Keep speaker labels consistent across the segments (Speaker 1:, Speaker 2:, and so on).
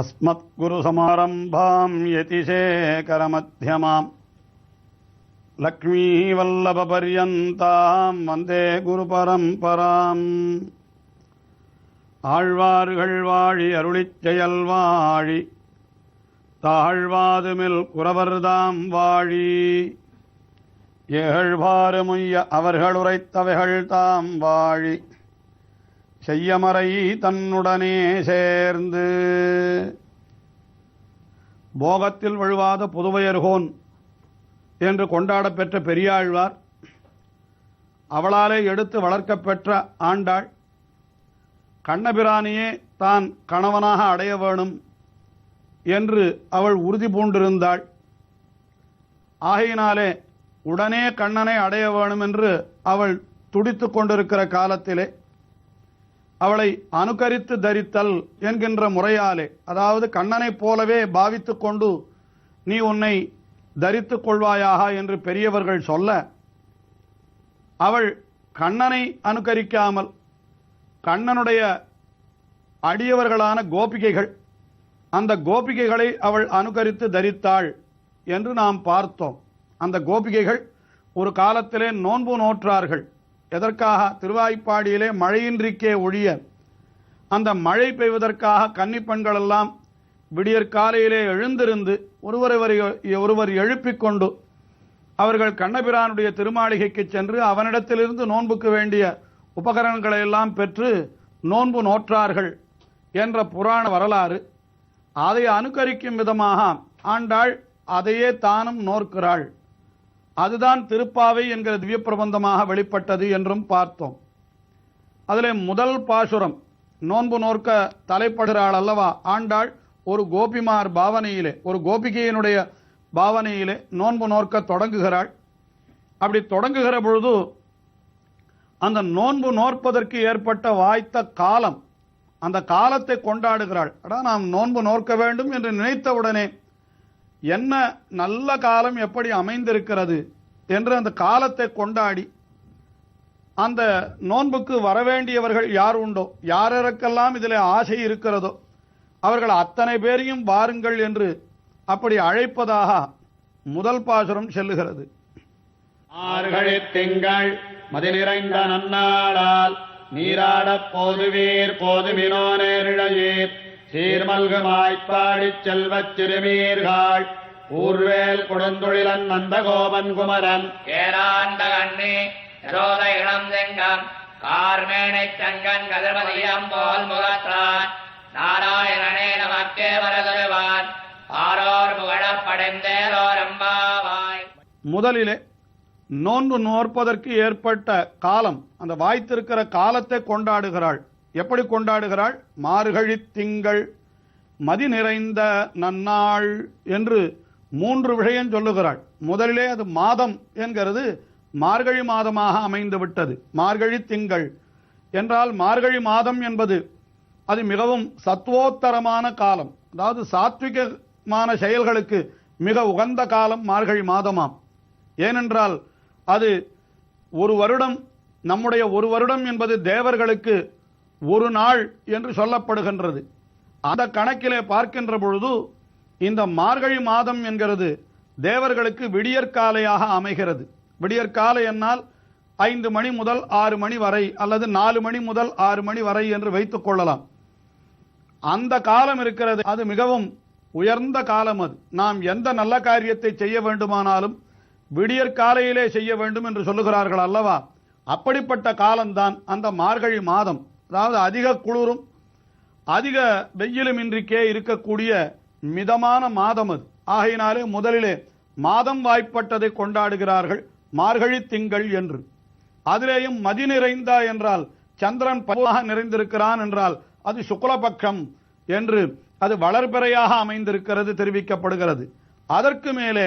Speaker 1: अस्मत्गुरुसमारम्भां यतिशेखरमध्यमां லக்ஷ்மீவல்லபபர்யந்தாம் வந்தே குருபரம்பராம். ஆழ்வார்கள் வாழி அருளிச் செயல் வாழி தாழ்வாதுமில் குறவர்தாம் வாழி ஏழ்வாறுமுய்ய அவர்கள் உரைத்தவைகள் தாம் வாழி செய்யமறை தன்னுடனே சேர்ந்து. போகத்தில் வழுவாத புதுவையர்கோன் என்று கொண்டாடப்பெற்ற பெரியாழ்வார், அவளாலே எடுத்து வளர்க்கப்பெற்ற ஆண்டாள், கண்ணபிரானியே தான் கணவனாக அடைய வேணும் என்று அவள் உறுதி பூண்டிருந்தாள். ஆகையினாலே உடனே கண்ணனை அடைய வேணும் என்று அவள் துடித்து கொண்டிருக்கிற காலத்திலே அவளை அனுகரித்து தரித்தல் என்கின்ற முறையாலே, அதாவது கண்ணனைப் போலவே பாவித்து கொண்டு நீ உன்னை தரித்துக் கொள்வாயாக என்று பெரியவர்கள் சொல்ல, அவள் கண்ணனை அனுகரிக்காமல் கண்ணனுடைய அடியவர்களான கோபிகைகள், அந்த கோபிகைகளை அவள் அனுகரித்து தரித்தாள் என்று நாம் பார்த்தோம். அந்த கோபிகைகள் ஒரு காலத்திலே நோன்பு நோற்றார்கள். எதற்காக? திருவாய்ப்பாடியிலே மழையின்றிக்கே ஒழிய அந்த மழை பெய்வதற்காக கன்னிப்பெண்கள் எல்லாம் விடியற் காலையிலே எழுந்திருந்து ஒருவர் எழுப்பிக் கொண்டு அவர்கள் கண்ணபிரானுடைய திருமாளிகைக்கு சென்று அவனிடத்திலிருந்து நோன்புக்கு வேண்டிய உபகரணங்களை எல்லாம் பெற்று நோன்பு நோற்றார்கள் என்ற புராண வரலாறு. அதை அனுகரிக்கும் விதமாக ஆண்டாள் அதையே தானும் நோக்கிறாள். அதுதான் திருப்பாவை என்கிற திவ்ய பிரபந்தமாக வெளிப்பட்டது என்றும் பார்த்தோம். அதிலே முதல் பாசுரம் நோன்பு நோக்க தலைப்படுகிறாள் அல்லவா ஆண்டாள். ஒரு கோபிமார் பாவனையிலே, ஒரு கோபிகையினுடைய பாவனையிலே நோன்பு நோக்க தொடங்குகிறாள். அப்படி தொடங்குகிற பொழுது அந்த நோன்பு நோற்பதற்கு ஏற்பட்ட வாய்த்த காலம், அந்த காலத்தை கொண்டாடுகிறாள். நாம் நோன்பு நோக்க வேண்டும் என்று நினைத்தவுடனே என்ன நல்ல காலம் எப்படி அமைந்திருக்கிறது என்று அந்த காலத்தை கொண்டாடி, அந்த நோன்புக்கு வரவேண்டியவர்கள் யார் உண்டோ, யாருக்கெல்லாம் இதில் ஆசை இருக்கிறதோ அவர்கள் அத்தனை பேரையும் வாருங்கள் என்று அப்படி அழைப்பதாக முதல் பாசுரம் செல்லுகிறது.
Speaker 2: ஆர்களித் திங்கள் மதி நிறைந்த நன்னாளால் நீராடப் போதுவீர் போதுமினோ நேரிழையீர் சீர்மல்குமாய்ப்பாடிச் செல்வச் சிறுமீர்கள் ஊர்வேல் கொடுந்தொழிலன் நந்தகோபன் குமரன்
Speaker 3: ஏராண்ட கண்ணி யசோத இளம் செங்கம் கார்மேனைச் சங்கன் கதிர்மதியம் போல் முகத்தான் நாராயணனே நமக்கே வரதருவான் ஆரோர் புகழப் படைந்தேரோர் அம்பாவாய்.
Speaker 1: முதலிலே நோன்பு நோற்பதற்கு ஏற்பட்ட காலம், அந்த வாய்த்திருக்கிற காலத்தை கொண்டாடுகிறாள். எப்படி கொண்டாடுகிறாள்? மார்கழி திங்கள் மதி நிறைந்த நன்னாள் என்று 3 விஷயம் சொல்லுகிறாள். முதலிலே அது மாதம் என்கிறது மார்கழி மாதமாக அமைந்து விட்டது. மார்கழி திங்கள் என்றால் மார்கழி மாதம் என்பது அது மிகவும் சத்வோத்தரமான காலம், அதாவது சாத்விகமான செயல்களுக்கு மிக உகந்த காலம் மார்கழி மாதமாம். ஏனென்றால் அது ஒரு வருடம், நம்முடைய ஒரு வருடம் என்பது தேவர்களுக்கு ஒரு நாள் என்று சொல்லப்படுகின்றது. அந்த கணக்கிலே பார்க்கின்ற பொழுது இந்த மார்கழி மாதம் என்கிறது தேவர்களுக்கு விடியற்காலையாக அமைகிறது. விடியற்காலை என்னால் 5 மணி முதல் 6 மணி வரை அல்லது 4 மணி முதல் 6 மணி வரை என்று வைத்துக் கொள்ளலாம். அந்த காலம் இருக்கிறது, அது மிகவும் உயர்ந்த காலம். அது நாம் எந்த நல்ல காரியத்தை செய்ய வேண்டுமானாலும் விடியற்காலையிலே செய்ய வேண்டும் என்று சொல்லுகிறார்கள் அல்லவா. அப்படிப்பட்ட காலம்தான் அந்த மார்கழி மாதம். அதாவது அதிக குளிரும் அதிக வெயிலும் இன்றிக்கே இருக்கக்கூடிய மிதமான மாதம் அது. ஆகையினாலே முதலிலே மாதம் வாய்ப்பட்டதை கொண்டாடுகிறார்கள் மார்கழி திங்கள் என்று. அதிலேயும் மதி நிறைந்த என்றால் சந்திரன் பருவாக நிறைந்திருக்கிறான் என்றால் அது சுக்லபக்ஷம் என்று அது வளர்பிறையாக அமைந்திருக்கிறது தெரிவிக்கப்படுகிறது. அதற்கு மேலே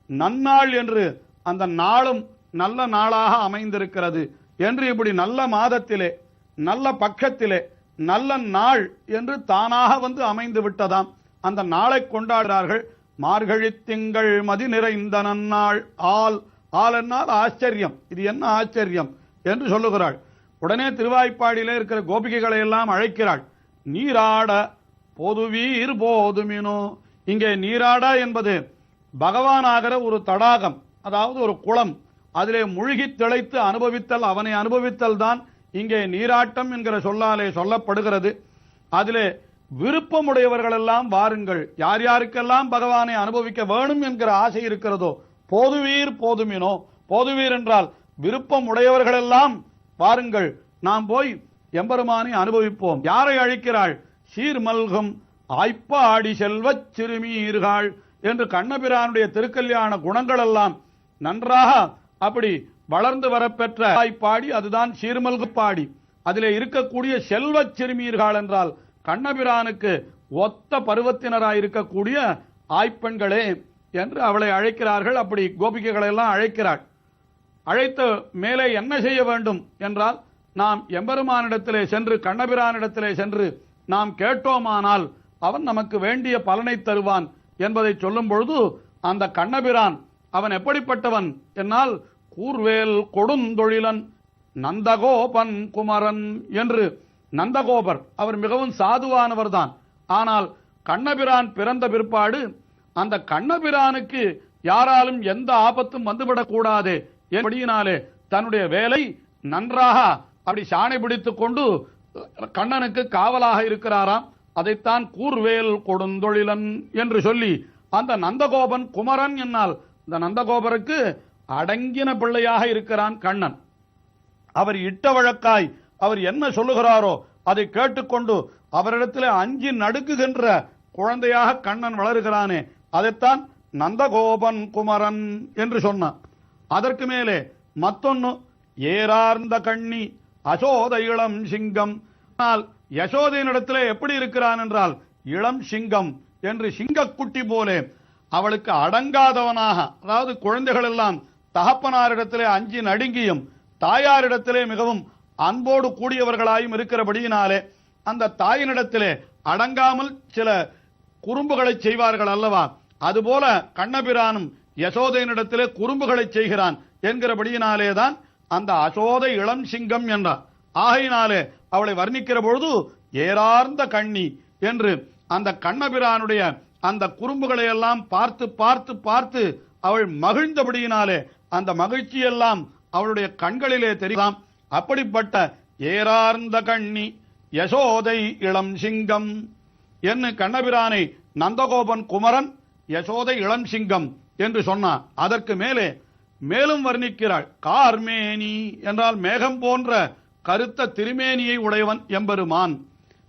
Speaker 1: நன்னாள் என்று அந்த நாளும் நல்ல நாளாக அமைந்திருக்கிறது என்று இப்படி நல்ல மாதத்திலே நல்ல பட்சத்திலே நல்ல நாள் என்று தானாக வந்து அமைந்து விட்டதாம். அந்த நாளை கொண்டாடுகிறார்கள். மார்கழி திங்கள் மதி நிறைந்த நன்னாள். ஆல் என்னால் ஆச்சரியம், இது என்ன ஆச்சரியம் என்று சொல்லுகிறாள். உடனே திருவாய்ப்பாடியிலே இருக்கிற கோபிகைகளை எல்லாம் அழைக்கிறாள். நீராட போதுவீர் போதுமினோ. இங்கே நீராட என்பது பகவானாகிற ஒரு தடாகம், அதாவது ஒரு குளம், அதிலே முழுகி திளைத்து அனுபவித்தல், அவனை அனுபவித்தல் தான் இங்கே நீராட்டம் என்கிற சொல்லாலே சொல்லப்படுகிறது. அதிலே விருப்பமுடையவர்களெல்லாம் வாருங்கள். யார் யாருக்கெல்லாம் பகவானை அனுபவிக்க வேணும் என்கிற ஆசை இருக்கிறதோ, போதுவீர் போதுமினோ, போதுவீர் என்றால் விருப்பம் உடையவர்களெல்லாம் வாருங்கள், நாம் போய் எம்பெருமானை அனுபவிப்போம். யாரை அழைக்கிறாள்? சீர்மல்கும் ஆய்ப்பாடி செல்வச் சிறுமீர்கள் என்று கண்ணபிரானுடைய திருக்கல்யாண குணங்கள் எல்லாம் நன்றாக அப்படி வளர்ந்து வரப்பெற்ற ஆய்ப்பாடி, அதுதான் சீர்மல்கு பாடி. அதிலே இருக்கக்கூடிய செல்வச் சிறுமீர்கள் என்றால் கண்ணபிரானுக்கு ஒத்த பருவத்தினராயிருக்கக்கூடிய ஆய்ப்பெண்களே என்று அவளை அழைக்கிறார்கள். அப்படி கோபிகைகளை எல்லாம் அழைக்கிறாள். அழைத்த மேலே என்ன செய்ய வேண்டும் என்றால், நாம் எம்பெருமானிடத்திலே சென்று கண்ணபிரானிடத்திலே சென்று நாம் கேட்டோமானால் அவன் நமக்கு வேண்டிய பலனை தருவான் என்பதை சொல்லும் பொழுது, அந்த கண்ணபிரான் அவன் எப்படிப்பட்டவன் என்னால் கூர்வேல் கொடுந்தொழிலன் நந்தகோபன் குமரன் என்று. நந்தகோபர் அவர் மிகவும் சாதுவானவர் தான். ஆனால் கண்ணபிரான் பிறந்த பிற்பாடு அந்த கண்ணபிரானுக்கு யாராலும் எந்த ஆபத்தும் வந்துவிடக்கூடாது என்படியினாலே தன்னுடைய வேலை நன்றாக அப்படி சாணை பிடித்துக் கொண்டு கண்ணனுக்கு காவலாக இருக்கிறாராம். அதைத்தான் கூர்வேல் கொடுந்தொழிலன் என்று சொல்லி அந்த நந்தகோபன் குமரன் என்னால் இந்த நந்தகோபருக்கு அடங்கின பிள்ளையாக இருக்கிறான் கண்ணன். அவர் இட்ட வழக்காய் அவர் என்ன சொல்லுகிறாரோ அதை கேட்டுக்கொண்டு அவரிடத்தில் அஞ்சி நடுக்குகின்ற குழந்தையாக கண்ணன் வளருகிறானே, அதைத்தான் நந்தகோபன் குமரன் என்று சொன்னான். அதற்கு மேலே மத்தொன்னு, ஏறார்ந்த கண்ணி அசோத இளம் சிங்கம். ஆனால் யசோதையினிடத்திலே எப்படி இருக்கிறான் என்றால் இளம் சிங்கம் என்று, சிங்கக்குட்டி போலே அவளுக்கு அடங்காதவனாக, அதாவது குழந்தைகள் எல்லாம் தகப்பனாரிடத்திலே அஞ்சி நடுங்கியும் தாயாரிடத்திலே மிகவும் அன்போடு கூடியவர்களாயும் இருக்கிறபடியினாலே அந்த தாயினிடத்திலே அடங்காமல் சில குறும்புகளை செய்வார்கள் அல்லவா, அதுபோல கண்ணபிரானும் யசோதையினிடத்திலே குறும்புகளை செய்கிறான் என்கிறபடியினாலேதான் அந்த அசோதை இளம் சிங்கம் என்றார். ஆகையினாலே அவளை வர்ணிக்கிற பொழுது ஏறார்ந்த கண்ணி என்று அந்த கண்ணபிரானுடைய அந்த குறும்புகளை எல்லாம் பார்த்து பார்த்து பார்த்து அவள் மகிழ்ந்தபடியினாலே அந்த மகிழ்ச்சியெல்லாம் அவளுடைய கண்களிலே தெரியலாம். அப்படிப்பட்ட ஏறார்ந்த கண்ணி யசோதை இளம் சிங்கம் என்று கண்ணபிரானை நந்தகோபன் குமரன் யசோதை இளம் சிங்கம் என்று சொன்னார். அதற்கு மேலே மேலும் வர்ணிக்கிறாள். கார்மேனி என்றால் மேகம் போன்ற கருத்த திருமேனியை உடையவன் எம்பெருமான்.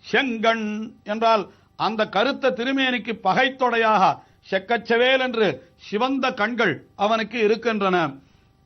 Speaker 1: செங்கண் என்றால் அந்த கருத்த திருமேனிக்கு பகைத்தொடையாக செக்கச்சவேல் என்று சிவந்த கண்கள் அவனுக்கு இருக்கின்றன.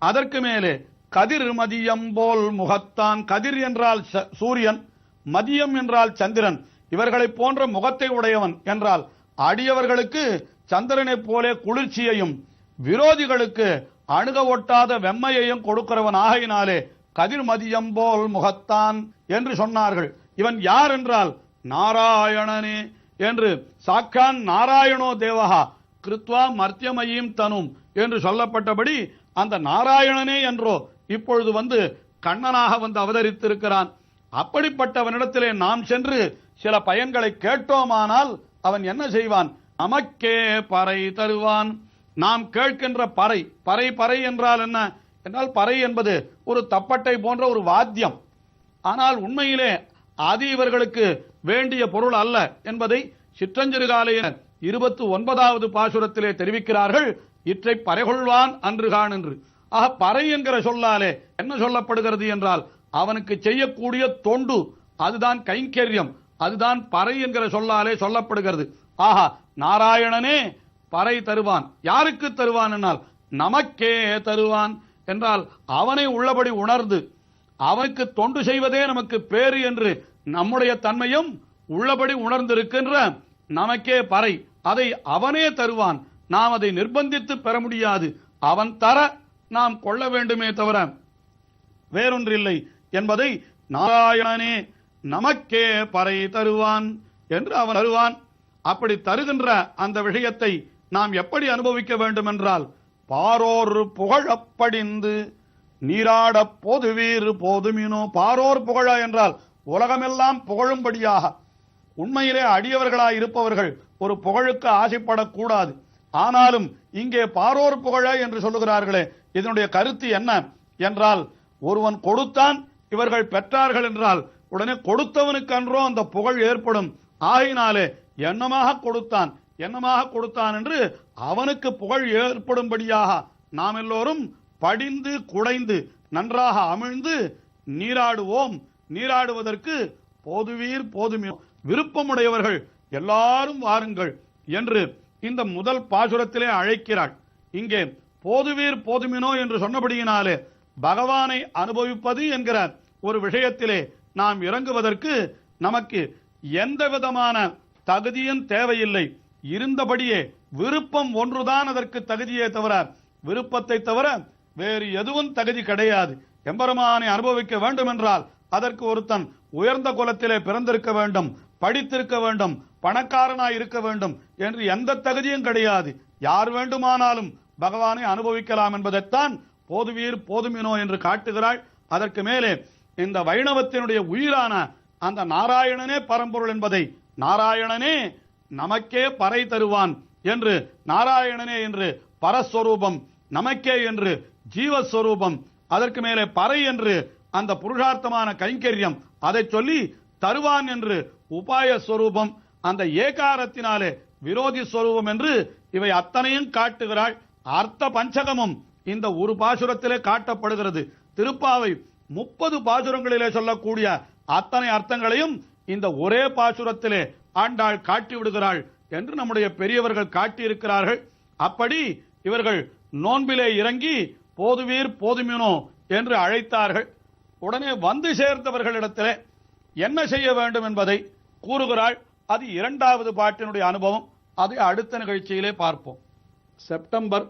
Speaker 1: அதற்கு மேலே கதிர் மதியம் போல் முகத்தான். கதிர் என்றால் சூரியன், மதியம் என்றால் சந்திரன். இவர்களை போன்ற முகத்தை உடையவன் என்றால் அடியவர்களுக்கு சந்திரனைப் போலே குளிர்ச்சியையும் விரோதிகளுக்கு அணுக ஒட்டாத வெம்மையையும் கொடுக்கிறவன் ஆகையினாலே கதிர் மதியம் போல் முகத்தான் என்று சொன்னார்கள். இவன் யார் என்றால் நாராயணனே என்று, சாக்கான் நாராயணோ தேவஹா கிருத்வா மர்த்தியமயீம் தனும் என்று சொல்லப்பட்டபடி அந்த நாராயணனே என்றோ இப்பொழுது வந்து கண்ணனாக வந்து அவதரித்திருக்கிறான். அப்படிப்பட்டவனிடத்திலே நாம் சென்று சில பயன்களை கேட்டோமானால் அவன் என்ன செய்வான்? நமக்கே பறை தருவான். நாம் கேட்கின்ற பறை, பறை பறை என்றால் என்ன என்றால், பறை என்பது ஒரு தப்பட்டை போன்ற ஒரு வாத்தியம். ஆனால் உண்மையிலே அது இவர்களுக்கு வேண்டிய பொருள் அல்ல என்பதை சிற்றஞ்சிறுகாலைய 29வது பாசுரத்திலே தெரிவிக்கிறார்கள். இற்றை பறைகொள்வான் அன்றுகான் என்று. ஆக பறை என்கிற சொல்லாலே என்ன சொல்லப்படுகிறது என்றால், அவனுக்கு செய்யக்கூடிய தொண்டு, அதுதான் கைங்கரியம், அதுதான் பறை என்கிற சொல்லாலே சொல்லப்படுகிறது. ஆஹா, நாராயணனே பறை தருவான். யாருக்கு தருவான் என்றால் நமக்கே தருவான் என்றால் அவனை உள்ளபடி உணர்ந்து அவனுக்கு தொண்டு செய்வதே நமக்கு பேறு என்று நம்முடைய தன்மையும் உள்ளபடி உணர்ந்திருக்கின்ற நமக்கே பறை, அதை அவனே தருவான். நாம் அதை நிர்பந்தித்து பெற முடியாது. அவன் தர நாம் கொள்ள வேண்டுமே தவிர வேறொன்றில்லை என்பதை நாராயணனே நமக்கே பறை தருவான் என்று அவன் தருவான். அப்படி தருகின்ற அந்த விஷயத்தை நாம் எப்படி அனுபவிக்க வேண்டும் என்றால், பாரோர் புகழப்படிந்து நீராட போதுவீர் போதுமினோ. பாரோர் புகழ என்றால் உலகமெல்லாம் புகழும்படியாக, உண்மையிலே அடியவர்களாய் இருப்பவர்கள் ஒரு புகழுக்கு ஆசைப்படக்கூடாது. ஆனாலும் இங்கே பாரோர் புகழ என்று சொல்லுகிறார்களே, இதனுடைய கருத்து என்ன என்றால், ஒருவன் கொடுத்தான், இவர்கள் பெற்றார்கள் என்றால் உடனே கொடுத்தவனுக்கு அன்றோ அந்த புகழ் ஏற்படும். ஆகினாலே என்னமாக கொடுத்தான் என்று அவனுக்கு புகழ் ஏற்படும்படியாக நாம் எல்லோரும் படிந்து குடைந்து நன்றாக அமிழ்ந்து நீராடுவோம். நீராடுவதற்கு போதுவீர் போதுமினோ, விருப்பமுடையவர்கள் எல்லாரும் வாருங்கள் என்று இந்த முதல் பாசுரத்திலே அழைக்கிறாள். இங்கே போதுவீர் போதுமினோ என்று சொன்னபடியினாலே பகவானை அனுபவிப்பது என்கிற ஒரு விஷயத்திலே நாம் இறங்குவதற்கு நமக்கு எந்த விதமான தகுதியும் தேவையில்லை. இருந்தபடியே விருப்பம் ஒன்றுதான் அதற்கு தகுதியே தவிர, விருப்பத்தை தவிர வேறு எதுவும் தகுதி கிடையாது. எம்பெருமானை அனுபவிக்க வேண்டும் என்றால் அதற்கு ஒருத்தன் உயர்ந்த குலத்திலே பிறந்திருக்க வேண்டும், படித்திருக்க வேண்டும், பணக்காரனாய் இருக்க வேண்டும் என்று எந்த தகுதியும் கிடையாது. யார் வேண்டுமானாலும் பகவானை அனுபவிக்கலாம் என்பதைத்தான் போதுவீர் போதுமினோ என்று காட்டுகிறாள். அதற்கு மேலே இந்த வைணவத்தினுடைய உயிரான அந்த நாராயணனே பரம்பொருள் என்பதை, நாராயணனே நமக்கே பறை தருவான் என்று, நாராயணனே என்று பரஸ்வரூபம், நமக்கே என்று ஜீவஸ்வரூபம், அதற்கு மேலே பறை என்று அந்த புருஷார்த்தமான கைங்கரியம், அதை சொல்லி தருவான் என்று உபாய ஸ்வரூபம், அந்த ஏகாரத்தினாலே விரோதி ஸ்வரூபம் என்று இவை அத்தனையும் காட்டுகிறாள். அர்த்த பஞ்சகமும் இந்த ஒரு பாசுரத்திலே காட்டப்படுகிறது. திருப்பாவை 30 பாசுரங்களிலே சொல்லக்கூடிய அத்தனை அர்த்தங்களையும் இந்த ஒரே பாசுரத்திலே ஆண்டாள் காட்டி விடுகிறாள் என்று நம்முடைய பெரியவர்கள் காட்டியிருக்கிறார்கள். அப்படி இவர்கள் நோன்பிலே இறங்கி போதுவீர் போதுமினோ என்று அழைத்தார்கள். உடனே வந்து சேர்ந்தவர்களிடத்திலே என்ன செய்ய வேண்டும் என்பதை கூறுகிறாள். அது 2வது பாட்டினுடைய அனுபவம். அதை அடுத்த நிகழ்ச்சியிலே பார்ப்போம். செப்டம்பர்